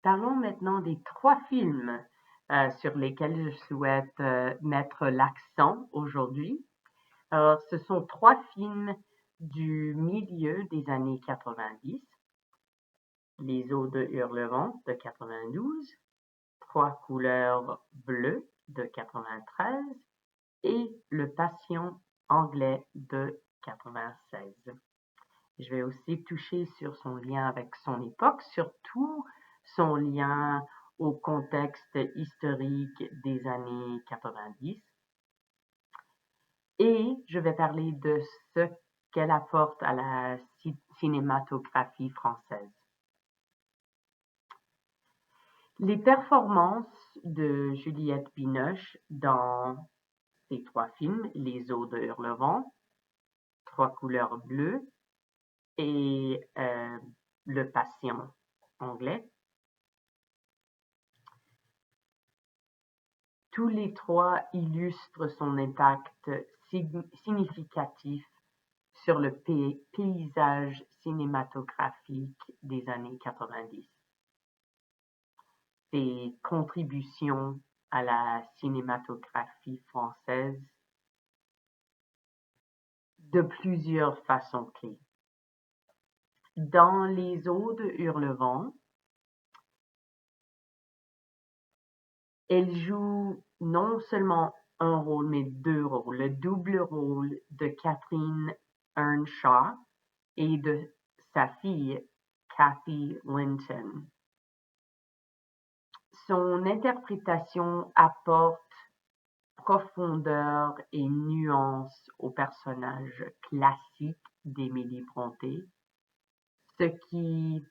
Parlons maintenant des 3 films sur lesquels je souhaite mettre l'accent aujourd'hui. Alors, ce sont 3 films du milieu des années 90. Les eaux de Hurlevent de 92, Trois couleurs bleues de 93 et Le Patient anglais de 96. Je vais aussi toucher sur son lien avec son époque, surtout son lien au contexte historique des années 90. Et je vais parler de ce qu'elle apporte à la cinématographie française. Les performances de Juliette Binoche dans ces 3 films, Les eaux de Hurlevent, Trois couleurs bleues et Le Patient anglais, tous les 3 illustrent son impact significatif sur le paysage cinématographique des années 90. Ses contributions à la cinématographie française de plusieurs façons clés. Dans Les eaux de Hurlevent, elle joue non seulement un rôle, mais 2 rôles. Le double rôle de Catherine Earnshaw et de sa fille, Kathy Linton. Son interprétation apporte profondeur et nuance au personnage classique d'Émilie Brontë, ce qui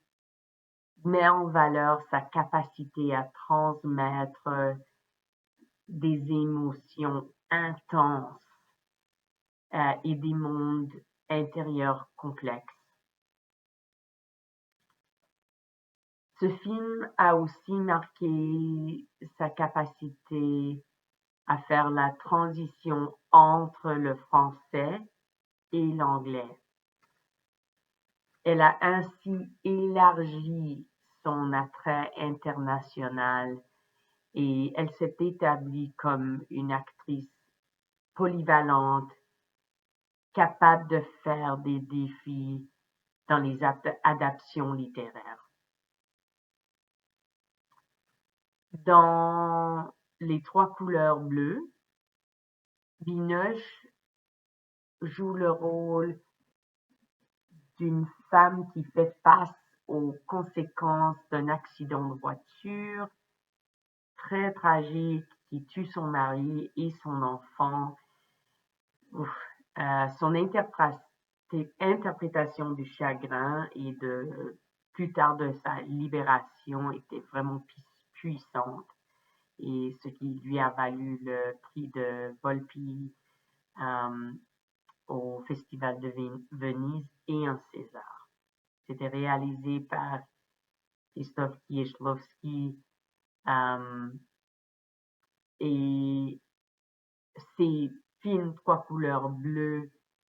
met en valeur sa capacité à transmettre des émotions intenses et des mondes intérieurs complexes. Ce film a aussi marqué sa capacité à faire la transition entre le français et l'anglais. Elle a ainsi élargi son attrait international et elle s'est établie comme une actrice polyvalente, capable de faire des défis dans les adaptations littéraires. Dans Les Trois couleurs bleues, Binoche joue le rôle d'une femme qui fait face aux conséquences d'un accident de voiture très tragique qui tue son mari et son enfant. Son interprétation du chagrin et plus tard de sa libération était vraiment puissante, et ce qui lui a valu le prix de Volpi au Festival de Venise et un César. C'était réalisé par Krzysztof Kieślowski et ces films Trois couleurs bleues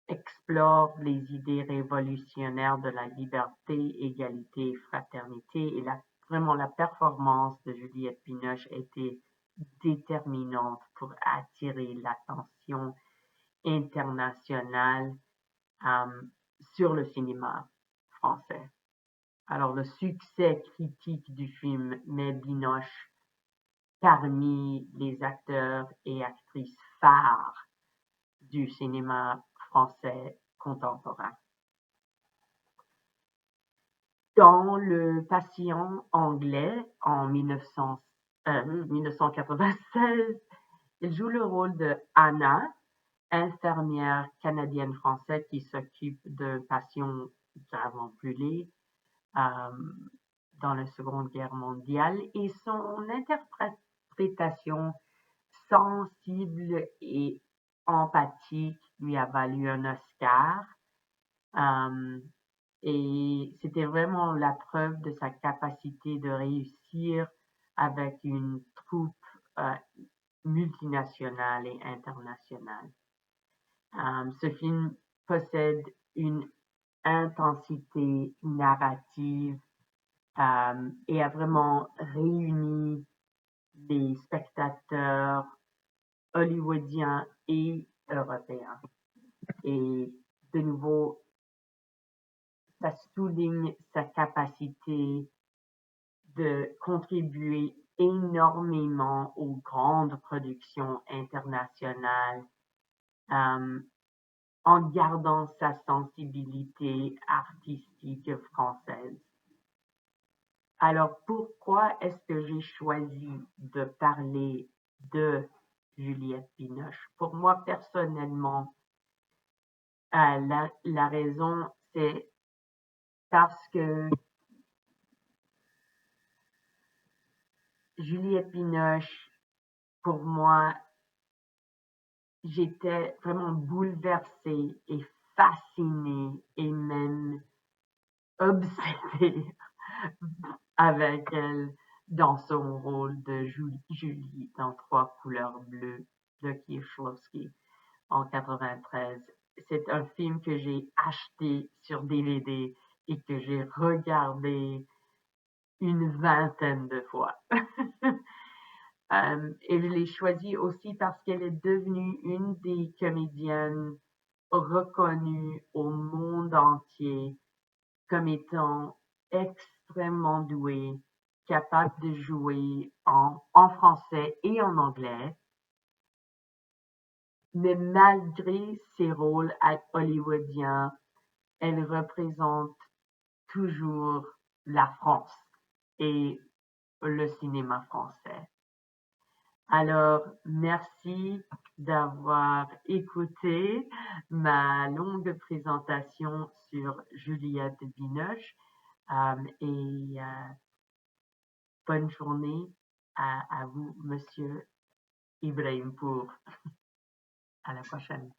explorent les idées révolutionnaires de la liberté, égalité et fraternité, et vraiment la performance de Juliette Binoche était déterminante pour attirer l'attention internationale sur le cinéma français. Alors, le succès critique du film met Binoche parmi les acteurs et actrices phares du cinéma français contemporain. Dans Le Patient anglais, en 1996, il joue le rôle de Anna, infirmière canadienne-française qui s'occupe de patients gravement brûlés dans la Seconde Guerre mondiale, et son interprétation sensible et empathique lui a valu un Oscar. Et c'était vraiment la preuve de sa capacité de réussir avec une troupe multinationale et internationale. Ce film possède une intensité narrative et a vraiment réuni les spectateurs hollywoodiens et européens. Et de nouveau, ça souligne sa capacité de contribuer énormément aux grandes productions internationales en gardant sa sensibilité artistique française. Alors pourquoi est-ce que j'ai choisi de parler de Juliette Binoche? Pour moi personnellement, la raison c'est parce que Juliette Binoche, pour moi, j'étais vraiment bouleversée et fascinée et même obsédée avec elle dans son rôle de Julie dans Trois couleurs bleues de Kieślowski en 93. C'est un film que j'ai acheté sur DVD et que j'ai regardé une vingtaine de fois. Et je l'ai choisie aussi parce qu'elle est devenue une des comédiennes reconnues au monde entier comme étant extrêmement douée, capable de jouer en français et en anglais, mais malgré ses rôles hollywoodiens, elle représente toujours la France et le cinéma français. Alors, merci d'avoir écouté ma longue présentation sur Juliette Binoche et bonne journée à vous, Monsieur Ibrahimpour. À la prochaine.